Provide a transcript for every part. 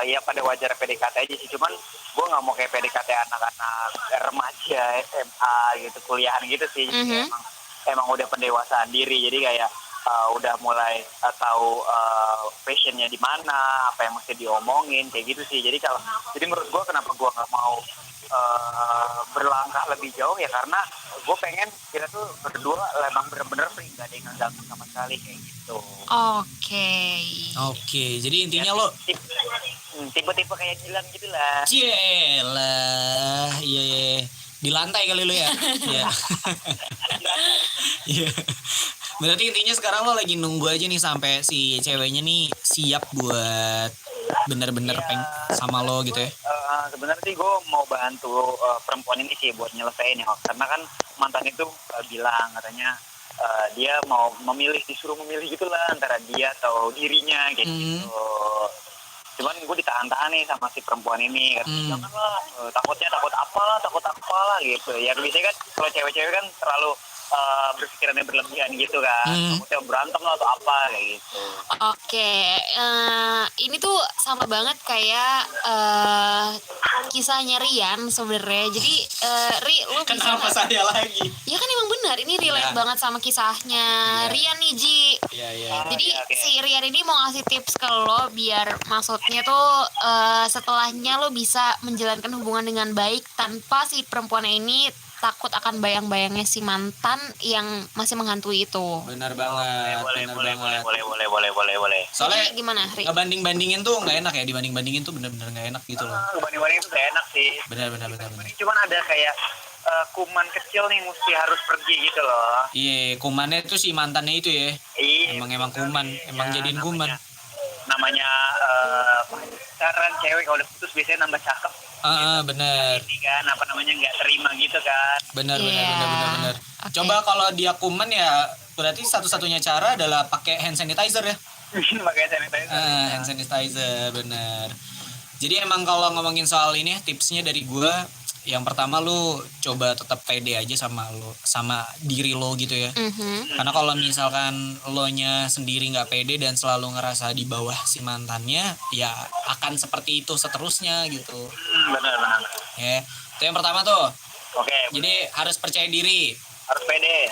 ya pada wajar PDKT aja sih, cuman gue nggak mau kayak PDKT anak-anak remaja SMA gitu, kuliahan gitu sih. Jadi emang udah pendewasaan diri, jadi kayak udah mulai tahu passionnya di mana, apa yang mesti diomongin kayak gitu sih. Jadi menurut gue kenapa gue nggak mau berlangkah lebih jauh ya karena gue pengen kita tuh berdua emang bener-bener free, nggak ada yang ngeganggu sama sekali kayak gitu. Oke, jadi intinya lo tipe-tipe kayak Jilan gitu lah. Cielah, iya, di lantai kali lo ya. Iya. Iya. Berarti intinya sekarang lo lagi nunggu aja nih sampai si ceweknya nih siap buat bener-bener sama lo gitu ya. Sebenarnya sih gue mau bantu perempuan ini sih buat nyelesain ya, karena kan mantan itu bilang katanya dia mau disuruh memilih gitulah antara dia atau dirinya kayak gitu. Cuman gue ditahan-tahan nih sama si perempuan ini, janganlah, takut apalah gitu. Ya biasanya kan kalau cewek-cewek kan terlalu berpikirannya berlebihan gitu kan, takutnya berantem lah atau apa kayak gitu. Oke, ini tuh sama banget kayak kisahnya Rian sebenarnya. Jadi Ri, lu bisa Kenapa saya lagi? Ya kan emang benar, ini relate banget sama kisahnya Rian nih Ji. Iya. Jadi si Rian ini mau ngasih tips ke lo biar maksudnya tuh setelahnya lo bisa menjalankan hubungan dengan baik tanpa si perempuan ini takut akan bayang-bayangnya si mantan yang masih menghantui itu. Benar banget. Boleh. Soalnya jadi gimana, Ri? ngebanding-bandingin tuh nggak enak ya, dibanding-bandingin tuh bener-bener nggak enak gitu loh. Banding-banding itu gak enak sih. Benar. Cuman ada kayak kuman kecil nih mesti harus pergi gitu loh. Iya, kumannya tuh si mantannya itu ya. Iya. Emang kuman, emang jadiin kuman. Namanya pacaran cewek kalau udah putus biasanya nambah cakep. Bener. Ini kan apa namanya nggak terima gitu kan. Bener. Okay. Coba kalau dia kuman ya berarti satu-satunya cara adalah pakai hand sanitizer ya. Pakai sanitizer. Hand sanitizer, bener. Jadi emang kalau ngomongin soal ini tipsnya dari gue, yang pertama lu coba tetap pede aja sama diri lo gitu ya. Karena kalau misalkan lo nya sendiri nggak pede dan selalu ngerasa di bawah si mantannya, ya akan seperti itu seterusnya gitu. Benar. Ya, itu yang pertama tuh. Oke. Jadi harus percaya diri.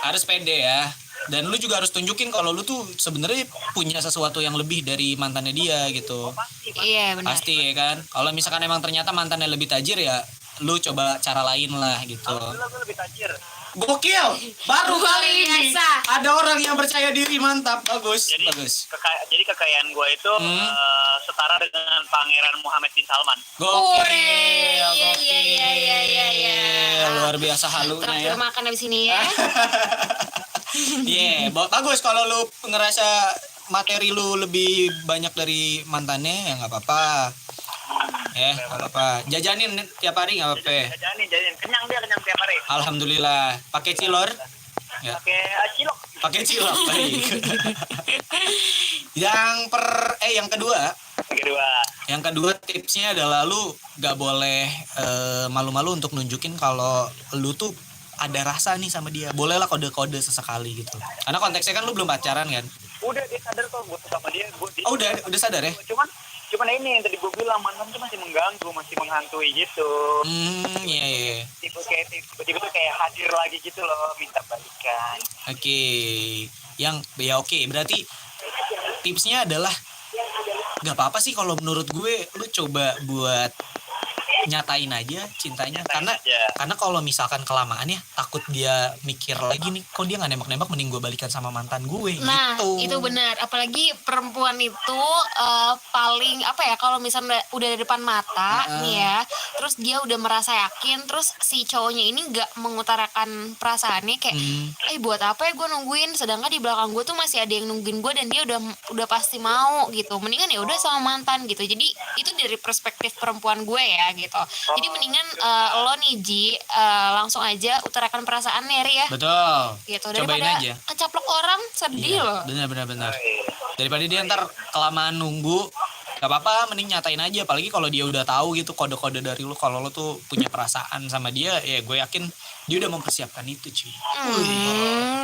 Harus pede ya. Dan lu juga harus tunjukin kalau lu tuh sebenarnya punya sesuatu yang lebih dari mantannya dia gitu. Iya benar. Pasti ya kan. Kalau misalkan emang ternyata mantannya lebih tajir ya, lu coba cara lain lah gitu. Alhamdulillah gue lebih tajir. Gokil. Baru kali ini biasa. ada orang yang percaya diri, mantap. Bagus. Jadi kekayaan gue itu setara dengan Pangeran Muhammad bin Salman. Gokil. Iya. Luar biasa halunya ya. Terakhir makan abis ini ya. Bagus kalau lu ngerasa materi lu lebih banyak dari mantannya ya nggak apa-apa. Nggak apa-apa. Jajanin tiap hari nggak apa-apa. Jajanin. Kenyang tiap hari. Alhamdulillah. Pakai cilor? Ya. Cilok. Pakai cilok. Baik. Yang kedua tipsnya adalah lu nggak boleh malu-malu untuk nunjukin kalau lu tuh ada rasa nih sama dia. Bolehlah kode-kode sesekali gitu. Karena konteksnya kan lu belum pacaran kan? Udah dia sadar kok gue sama dia. Udah sadar ya? Cuman ini yang tadi gue bilang, mantan tuh masih mengganggu, masih menghantui gitu. Iya. Tipe tuh kayak hadir lagi gitu loh, minta balikan. Oke. Berarti tipsnya adalah gak apa-apa sih kalau menurut gue lu coba buat nyatain aja cintanya, karena kalau misalkan kelamaan ya takut dia mikir lagi nih, kok dia nggak nembak-nembak, mending gue balikan sama mantan gue. Nah gitu. itu benar, apalagi perempuan itu paling apa ya, kalau misalnya udah di depan mata nih ya, terus dia udah merasa yakin, terus si cowoknya ini nggak mengutarakan perasaannya kayak buat apa ya gue nungguin, sedangkan di belakang gue tuh masih ada yang nungguin gue dan dia udah pasti mau gitu, mendingan ya udah sama mantan gitu. Jadi itu dari perspektif perempuan gue ya gitu. Jadi mendingan lo nih Ji langsung aja utarakan perasaannya Ri ya. Betul. Gitu, cobain daripada aja. kecaplok orang sedih loh. Benar. Daripada dia ntar kelamaan nunggu, gak apa-apa, mending nyatain aja. Apalagi kalau dia udah tahu gitu kode-kode dari lu kalau lu tuh punya perasaan sama dia, ya gue yakin dia udah mempersiapkan itu cuy.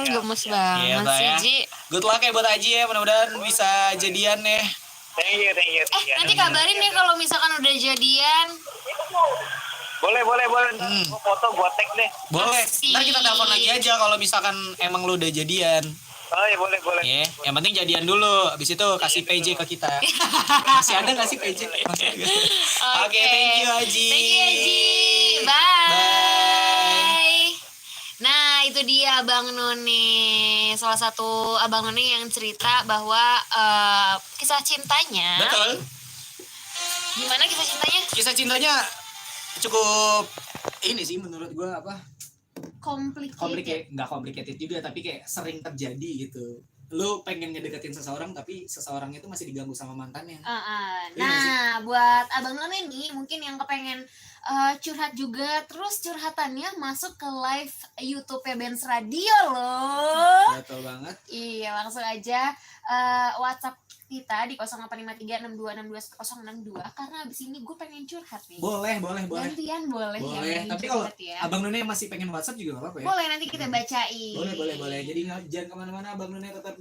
Gemes banget sih ya. Ji. Good luck ya buat Aji ya, mudah-mudahan bisa jadian ya. Thank you. Nanti kabarin ya kalau misalkan udah jadian. Boleh. Gua foto, gua tag deh. Boleh. Asik. Ntar kita telepon lagi aja kalau misalkan emang lu udah jadian. Oh ya boleh. Ya, yang penting jadian dulu. Abis itu kasih PJ ke kita. Masih ada nggak sih PJ? Oke, thank you Haji. Thank you Haji. Bye. Nah itu dia Abang None, salah satu Abang None yang cerita bahwa kisah cintanya. Betul. Gimana kisah cintanya? Kisah cintanya cukup ini sih menurut gua apa? Nggak complicated juga, tapi kayak sering terjadi gitu. Lu pengen ngedeketin seseorang tapi seseorang itu masih diganggu sama mantannya. Nah, buat Abang None nih mungkin yang kepengen curhat juga, terus curhatannya masuk ke live YouTube-nya Benz Radio loh. Betul banget. Iya, langsung aja WhatsApp kita di 085362621062 karena abis ini gue pengen curhat nih. Boleh. Gantian boleh. Ya, Tapi kalau ya. Abang None masih pengen WhatsApp juga nggak apa-apa ya? Boleh nanti kita bacain. Boleh. Jadi jangan kemana-mana, Abang None tetap di